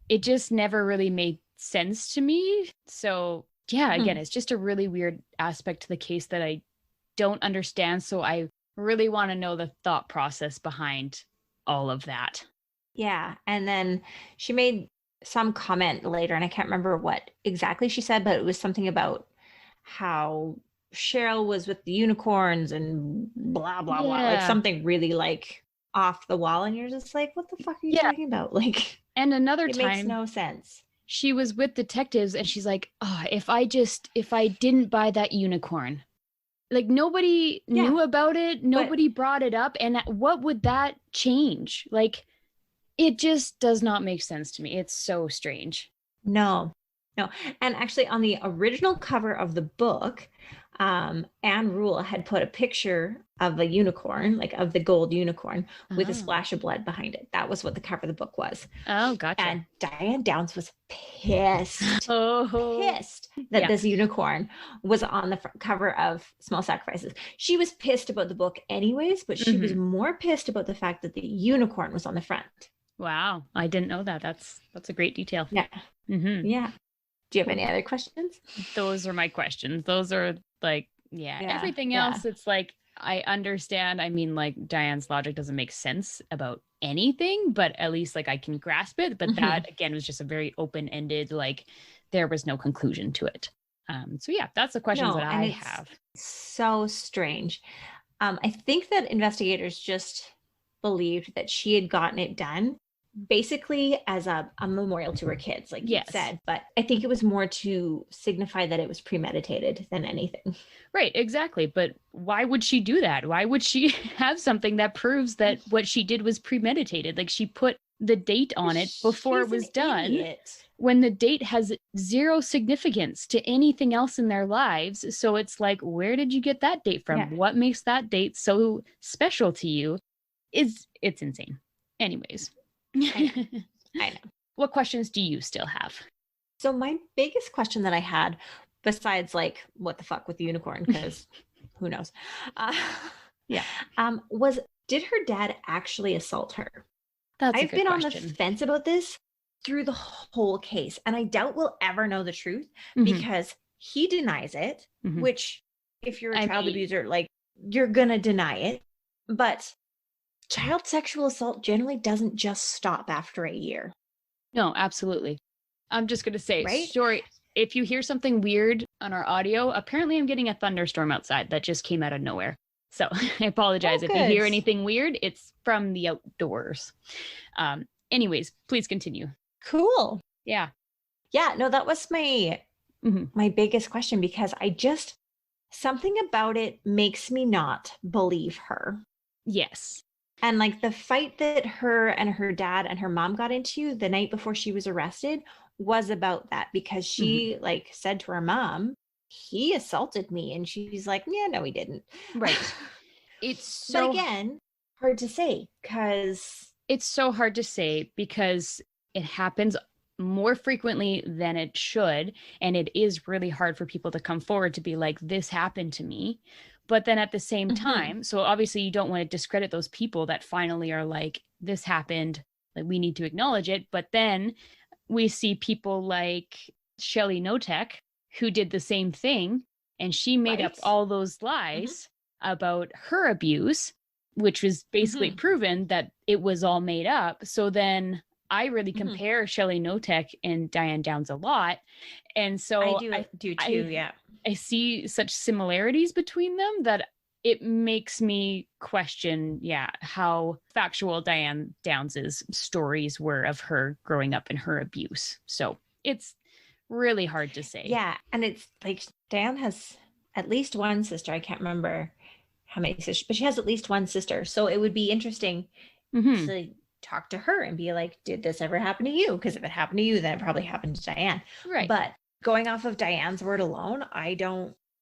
it just never really made sense to me. So yeah, again, it's just a really weird aspect to the case that I don't understand. So I really want to know the thought process behind all of that. Yeah. And then she made some comment later, and I can't remember what exactly she said, but it was something about how Cheryl was with the unicorns and blah, blah, blah. Like something really like off the wall. And you're just like, what the fuck are you talking about? Like, and another time, it makes no sense. She was with detectives and she's like, oh, if I didn't buy that unicorn, like, nobody knew about it. Nobody brought it up. And what would that change? Like, it just does not make sense to me. It's so strange. No. And actually, on the original cover of the book, Anne Rule had put a picture of a unicorn, like of the gold unicorn, with a splash of blood behind it. That was what the cover of the book was. Oh, gotcha. And Diane Downs was pissed that this unicorn was on the front cover of Small Sacrifices. She was pissed about the book anyways, but she was more pissed about the fact that the unicorn was on the front. Wow. I didn't know that. That's a great detail. Yeah. Yeah. Do you have any other questions? Those are my questions. Those are like, everything else, it's like, I understand. I mean, like, Diane's logic doesn't make sense about anything, but at least, like, I can grasp it. But that, again, was just a very open-ended, like, there was no conclusion to it. So yeah, that's the questions that I have. So strange. I think that investigators just believed that she had gotten it done basically as a memorial to her kids, like you said, but I think it was more to signify that it was premeditated than anything. Right, exactly. But why would she do that? Why would she have something that proves that what she did was premeditated? Like, she put the date on it before it was done, when the date has zero significance to anything else in their lives. So it's like, where did you get that date from? What makes that date so special to you? It's insane. Anyways. I know. What questions do you still have? So my biggest question that I had, besides like, what the fuck with the unicorn, because who knows, was, did her dad actually assault her? I've been on the fence about this through the whole case, and I doubt we'll ever know the truth because he denies it, which if you're a child abuser, like, you're gonna deny it. But child sexual assault generally doesn't just stop after a year. No, absolutely. I'm just going to say, if you hear something weird on our audio, apparently I'm getting a thunderstorm outside that just came out of nowhere. So I apologize if you hear anything weird. It's from the outdoors. Anyways, please continue. Cool. Yeah. Yeah, no, that was my biggest question, because something about it makes me not believe her. Yes. And like the fight that her and her dad and her mom got into the night before she was arrested was about that, because she like said to her mom, he assaulted me. And she's like, yeah, no, he didn't. Right. But again, hard to say, because it's so hard to say because it happens more frequently than it should. And it is really hard for people to come forward to be like, this happened to me. But then at the same time, so obviously you don't want to discredit those people that finally are like, this happened, like we need to acknowledge it. But then we see people like Shelley Notek, who did the same thing. And she made up all those lies about her abuse, which was basically proven that it was all made up. So then I really compare Shelley Notek and Diane Downs a lot. And so I do too, yeah. I see such similarities between them that it makes me question, how factual Diane Downs's stories were of her growing up and her abuse. So it's really hard to say. Yeah. And it's like Diane has at least one sister. I can't remember how many sisters, but she has at least one sister. So it would be interesting to talk to her and be like, did this ever happen to you? Because if it happened to you, then it probably happened to Diane. Right. But going off of Diane's word alone,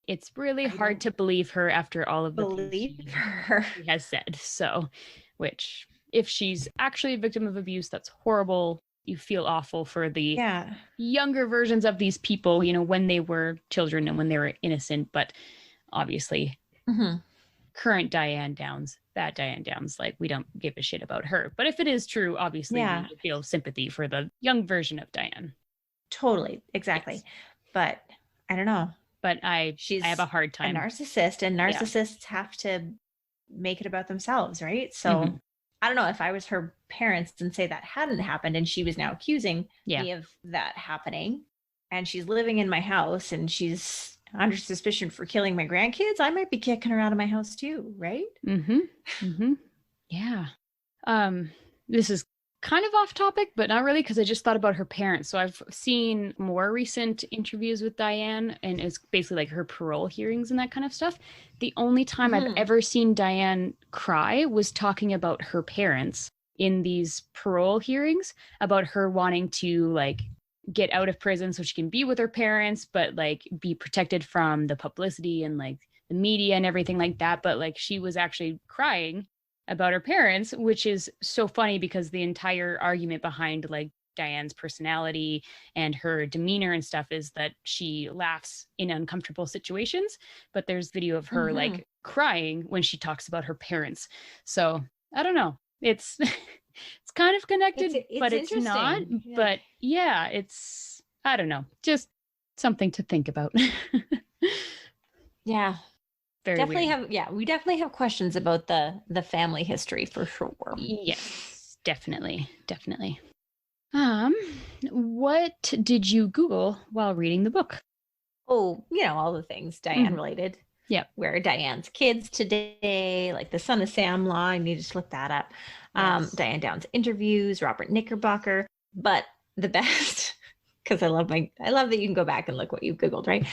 it's really hard to believe her after all of the things she has said. So, which if she's actually a victim of abuse, that's horrible. You feel awful for the younger versions of these people, when they were children and when they were innocent. But obviously, current Diane Downs, that Diane Downs, like we don't give a shit about her. But if it is true, obviously we feel sympathy for the young version of Diane. Totally. Exactly. Yes. But I don't know. But I have a hard time. A narcissist, and narcissists have to make it about themselves, right? So I don't know, if I was her parents and say that hadn't happened and she was now accusing me of that happening, and she's living in my house and she's under suspicion for killing my grandkids, I might be kicking her out of my house too, right? Yeah. This is kind of off topic, but not really, because I just thought about her parents. So I've seen more recent interviews with Diane, and it's basically like her parole hearings and that kind of stuff. The only time I've ever seen Diane cry was talking about her parents in these parole hearings, about her wanting to like get out of prison so she can be with her parents, but like be protected from the publicity and like the media and everything like that. But like she was actually crying about her parents, which is so funny because the entire argument behind like Diane's personality and her demeanor and stuff is that she laughs in uncomfortable situations, but there's video of her like crying when she talks about her parents. So I don't know. It's it's kind of connected, but it's not. Yeah. But yeah, it's, I don't know, just something to think about. Yeah. Very definitely weird. We definitely have questions about the family history for sure. Yes, definitely. What did you Google while reading the book? Oh, all the things Diane related. Yeah. Where are Diane's kids today? Like the Son of Sam law. I need to look that up. Yes. Diane Downs interviews, Robert Knickerbocker. But the best, because I love that you can go back and look what you've Googled, right?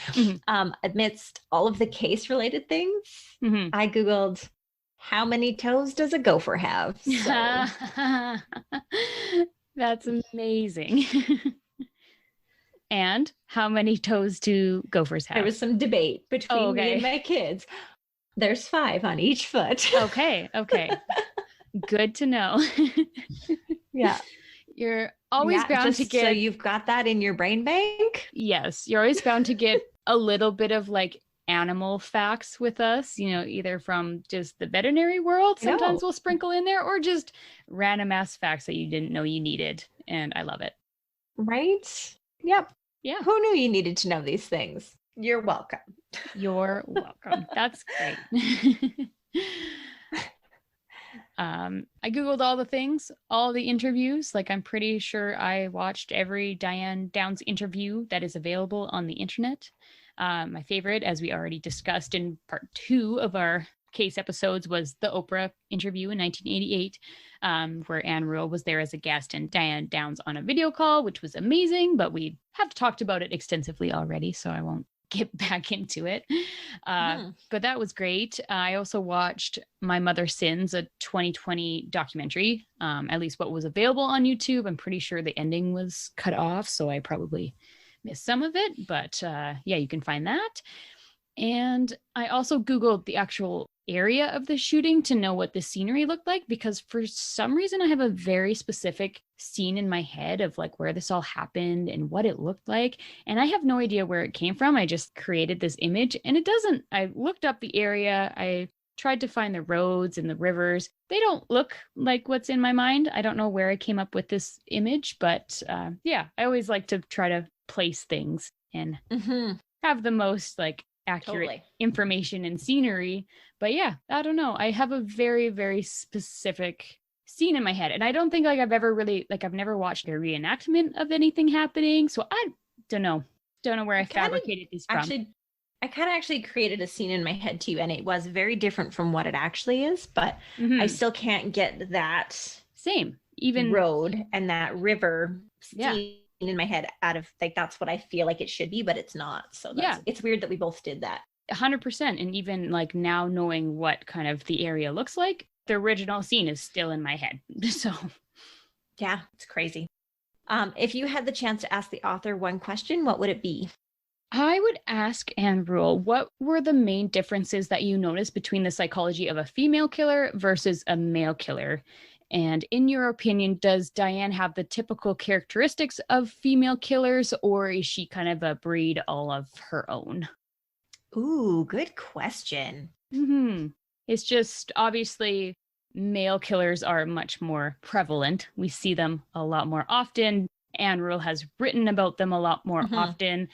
Amidst all of the case related things, I Googled, how many toes does a gopher have? So. That's amazing. And how many toes do gophers have? There was some debate between me and my kids. There's 5 on each foot. Okay. Good to know. Yeah. You're always bound to get... So you've got that in your brain bank? Yes. You're always bound to get a little bit of like animal facts with us, either from just the veterinary world. Sometimes we'll sprinkle in there, or just random ass facts that you didn't know you needed. And I love it. Right? Yep. Yeah. Who knew you needed to know these things? You're welcome. You're welcome. That's great. I Googled all the things, all the interviews. Like, I'm pretty sure I watched every Diane Downs interview that is available on the internet. My favorite, as we already discussed in part 2 of our case episodes, was the Oprah interview in 1988, where Anne Rule was there as a guest and Diane Downs on a video call, which was amazing, but we have talked about it extensively already, so I won't get back into it. But that was great. I also watched My Mother Sins, a 2020 documentary, at least what was available on YouTube. I'm pretty sure the ending was cut off, so I probably missed some of it, but yeah, you can find that. And I also Googled the actual area of the shooting to know what the scenery looked like, because for some reason I have a very specific scene in my head of like where this all happened and what it looked like. And I have no idea where it came from. I just created this image and it doesn't. I looked up the area. I tried to find the roads and the rivers. They don't look like what's in my mind. I don't know where I came up with this image, but yeah, I always like to try to place things and have the most like accurate information and scenery. But yeah, I don't know. I have a very, very specific scene in my head. And I don't think like I've ever really, like I've never watched a reenactment of anything happening. So I don't know. Don't know where I fabricated these from. I kind of actually created a scene in my head too. And it was very different from what it actually is. But I still can't get that same even road and that river scene in my head out of like that's what I feel like it should be, but it's not. So it's weird that we both did that. 100%. And even like now knowing what kind of the area looks like, the original scene is still in my head. So yeah, it's crazy. If you had the chance to ask the author one question, what would it be? I would ask Anne Rule, what were the main differences that you noticed between the psychology of a female killer versus a male killer? And in your opinion, does Diane have the typical characteristics of female killers, or is she kind of a breed all of her own? Ooh, good question. It's just obviously male killers are much more prevalent. We see them a lot more often. Anne Rule has written about them a lot more often.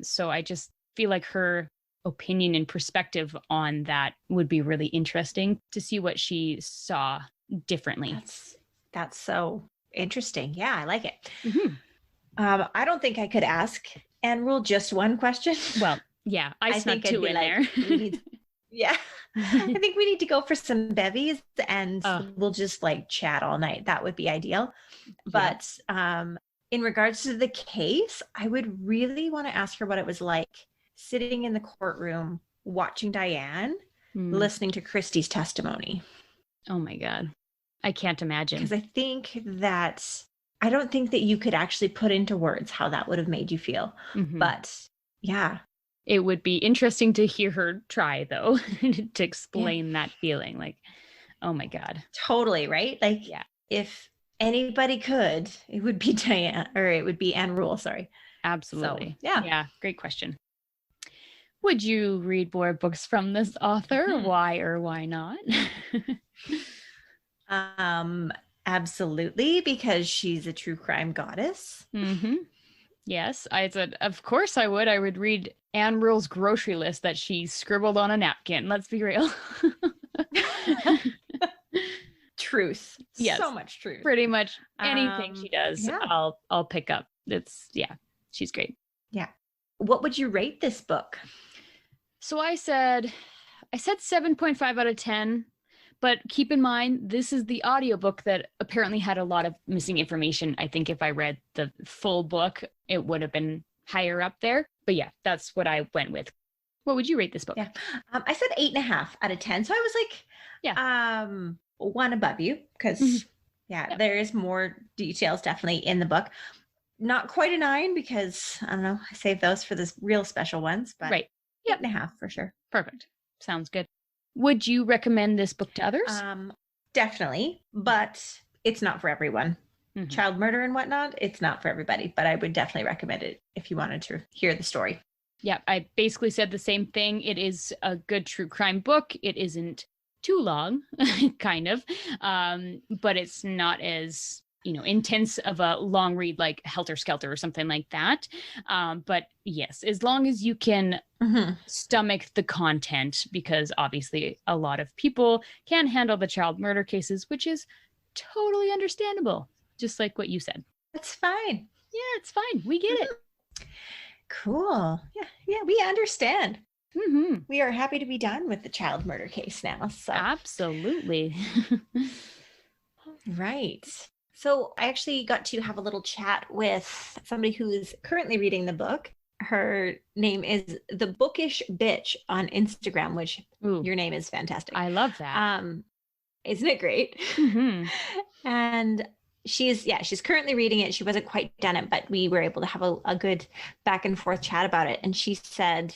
So I just feel like her opinion and perspective on that would be really interesting to see what she saw differently. That's so interesting. Yeah, I like it. I don't think I could ask Anne Rule just one question. Well, yeah, I snuck two in there. I think we need to go for some bevies and we'll just like chat all night. That would be ideal. But in regards to the case, I would really want to ask her what it was like sitting in the courtroom, watching Diane, listening to Christy's testimony. Oh my God. I can't imagine. Because I don't think that you could actually put into words how that would have made you feel. But yeah. It would be interesting to hear her try, though, to explain that feeling. Like, oh my God. Totally, right? Like, if anybody could, it would be Diane, or it would be Anne Rule, sorry. Absolutely. So, yeah, great question. Would you read more books from this author? Why or why not? Absolutely, because she's a true crime goddess. Yes, I said, of course I would. I would read Anne Rule's grocery list that she scribbled on a napkin. Let's be real. Truth. Yes. So much truth. Pretty much anything she does, I'll pick up. She's great. Yeah. What would you rate this book? So I said 7.5 out of 10. But keep in mind, this is the audiobook that apparently had a lot of missing information. I think if I read the full book, it would have been higher up there. But yeah, that's what I went with. What would you rate this book? Yeah, I said 8.5 out of 10. So I was like, one above you because there is more details definitely in the book. Not quite a 9 because I don't know, I saved those for the real special ones, but 8.5 for sure. Perfect. Sounds good. Would you recommend this book to others? Definitely, but it's not for everyone. Child murder and whatnot, it's not for everybody, but I would definitely recommend it if you wanted to hear the story. Yeah, I basically said the same thing. It is a good true crime book. It isn't too long, kind of, but it's not as intense of a long read like Helter Skelter or something like that. But yes, as long as you can stomach the content, because obviously a lot of people can't handle the child murder cases, which is totally understandable. Just like what you said. It's fine. Yeah, it's fine. We get it. Cool. Yeah, we understand. Mm-hmm. We are happy to be done with the child murder case now. So. Absolutely. Right. So I actually got to have a little chat with somebody who is currently reading the book. Her name is The Bookish Bitch on Instagram, which your name is fantastic. I love that. Isn't it great? Mm-hmm. And she's currently reading it. She wasn't quite done it, but we were able to have a good back and forth chat about it. And she said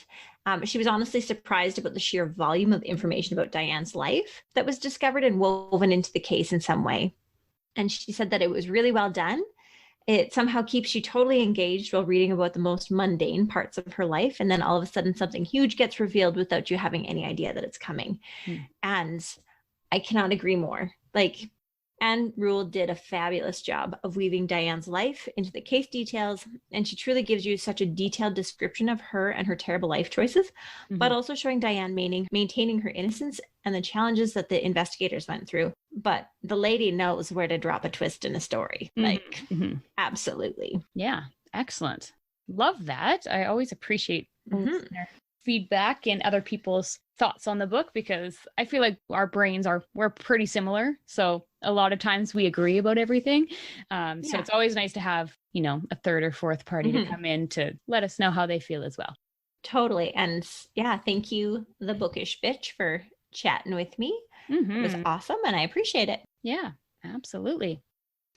she was honestly surprised about the sheer volume of information about Diane's life that was discovered and woven into the case in some way. And she said that it was really well done. It somehow keeps you totally engaged while reading about the most mundane parts of her life. And then all of a sudden something huge gets revealed without you having any idea that it's coming. And I cannot agree more. Like, Anne Rule did a fabulous job of weaving Diane's life into the case details, and she truly gives you such a detailed description of her and her terrible life choices, but also showing Diane maintaining her innocence and the challenges that the investigators went through. But the lady knows where to drop a twist in a story. Like, absolutely. Yeah, excellent. Love that. I always appreciate listener feedback and other people's thoughts on the book, because I feel like our brains we're pretty similar. So a lot of times we agree about everything. So it's always nice to have, a third or fourth party to come in to let us know how they feel as well. Totally. And yeah, thank you, The Bookish Bitch, for chatting with me. It was awesome and I appreciate it. Yeah, absolutely.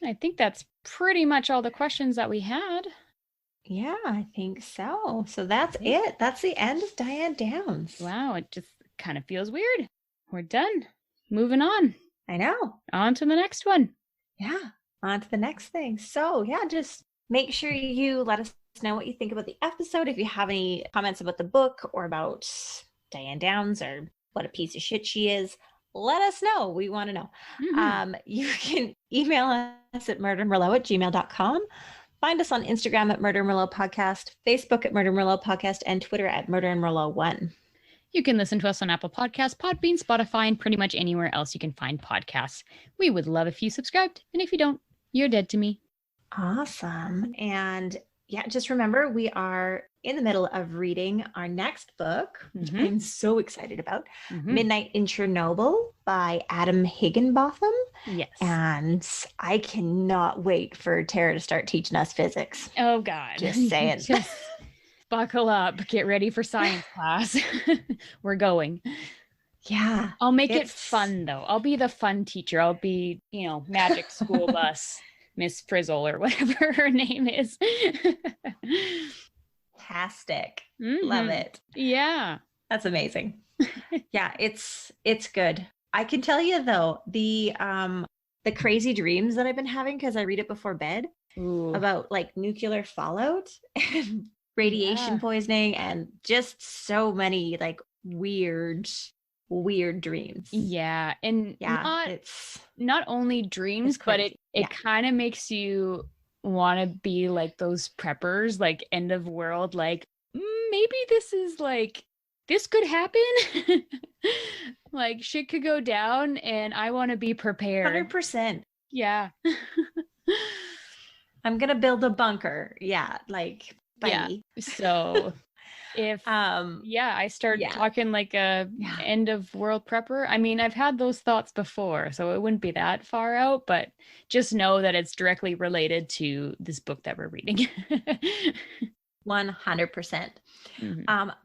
I think that's pretty much all the questions that we had. Yeah, I think so. So that's it. That's the end of Diane Downs. Wow, it just kind of feels weird. We're done. Moving on. I know. On to the next one. Yeah, on to the next thing. So yeah, just make sure you let us know what you think about the episode. If you have any comments about the book or about Diane Downs or what a piece of shit she is, let us know. We want to know. You can email us at murdermerlot@gmail.com. Find us on Instagram at Murder Merlot Podcast, Facebook at Murder Merlot Podcast, and Twitter at Murder and Merlot 1. You can listen to us on Apple Podcasts, Podbean, Spotify, and pretty much anywhere else you can find podcasts. We would love if you subscribed, and if you don't, you're dead to me. Awesome. And yeah, just remember, we are in the middle of reading our next book, which I'm so excited about, Midnight in Chernobyl by Adam Higginbotham. Yes. And I cannot wait for Tara to start teaching us physics. Oh, God. Just saying. Just buckle up. Get ready for science class. We're going. Yeah. I'll make it fun, though. I'll be the fun teacher. I'll be, Magic School Bus. Miss Frizzle or whatever her name is. Fantastic. Love it. Yeah. That's amazing. Yeah, it's good. I can tell you though, the crazy dreams that I've been having, because I read it before bed, about like nuclear fallout and radiation poisoning and just so many like weird dreams. Yeah. And it's not only dreams, but it kind of makes you want to be like those preppers, like end of world, like maybe this could happen. Like shit could go down and I want to be prepared. 100%. Yeah. I'm going to build a bunker. Yeah. Like, bye. Yeah. So if I start talking like a end of world prepper, I mean, I've had those thoughts before, so it wouldn't be that far out, but just know that it's directly related to this book that we're reading. 100%.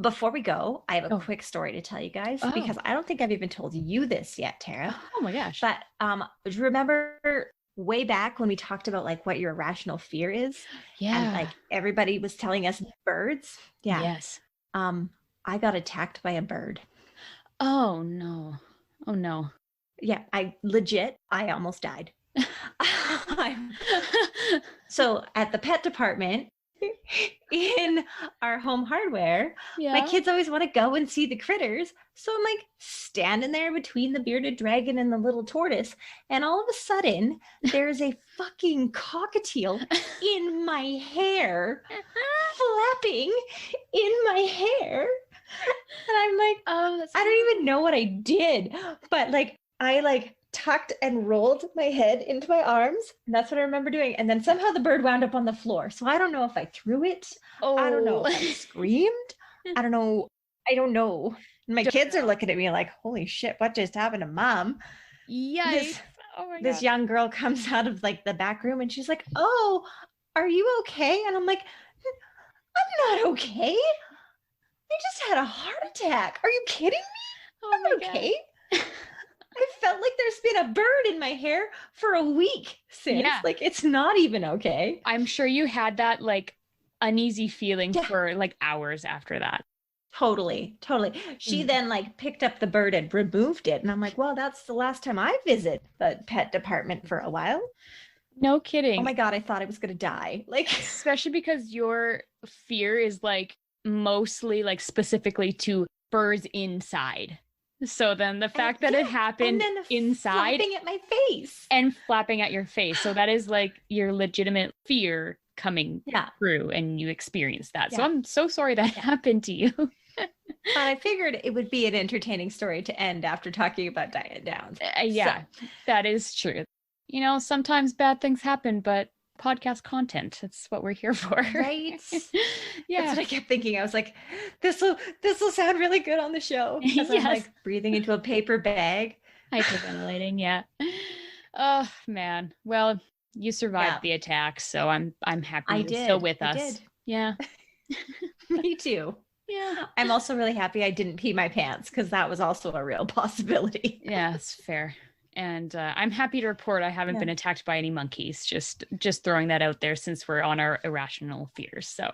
Before we go, I have a quick story to tell you guys, because I don't think I've even told you this yet, Tara. Oh my gosh. But remember way back when we talked about like what your irrational fear is? Yeah. And like everybody was telling us birds. Yeah. Yes. I got attacked by a bird. Oh no. Oh no. Yeah, I almost died. So at the pet department, in our home hardware, Yeah. my kids always want to go and see the critters. So I'm like standing there between the bearded dragon and the little tortoise. And all of a sudden, there's a fucking cockatiel in my hair, flapping in my hair. And I'm like, Oh, that's I don't even know what I did, but like, I like tucked and rolled my head into my arms. And that's what I remember doing. And then somehow the bird wound up on the floor. So I don't know if I threw it. I don't know if I screamed. I don't know. I don't know. My kids are looking at me like, holy shit, what just happened to mom? Yikes. This young girl comes out of like the back room and she's like, oh, are you okay? And I'm like, I'm not okay. I just had a heart attack. Are you kidding me? I'm okay. I felt like there's been a bird in my hair for a week since. Yeah. Like, it's not even okay. I'm sure you had that like uneasy feeling for like hours after that. Totally. She then like picked up the bird and removed it. And I'm like, well, that's the last time I visit the pet department for a while. No kidding. Oh my God, I thought I was going to die. Like, especially because your fear is like mostly like specifically to birds inside. So then the fact that it happened inside, flapping at my face and flapping at your face. So that is like your legitimate fear coming through, and you experienced that. So I'm so sorry that happened to you. I figured it would be an entertaining story to end after talking about Diane Downs. That is true. You know, sometimes bad things happen, but podcast content, that's what we're here for. Right? Yeah. That's what I kept thinking. I was like, this will sound really good on the show. Because I'm like breathing into a paper bag. Hyperventilating, yeah. Oh man. Well, you survived the attack, so I'm happy you're still with us. Yeah. Me too. Yeah. I'm also really happy I didn't pee my pants, because that was also a real possibility. Yeah, it's fair. And I'm happy to report I haven't been attacked by any monkeys. Just throwing that out there, since we're on our irrational fears. So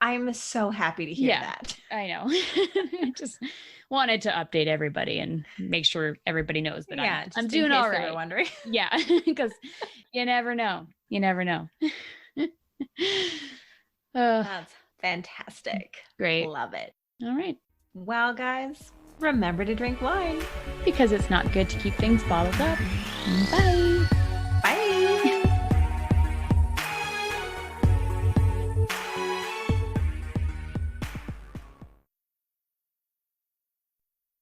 I'm so happy to hear that. I know. I just wanted to update everybody and make sure everybody knows that I'm doing all right. Wondering. Yeah, because you never know. You never know. That's fantastic. Great. Love it. All right. Well, guys, remember to drink wine. Because it's not good to keep things bottled up. Bye.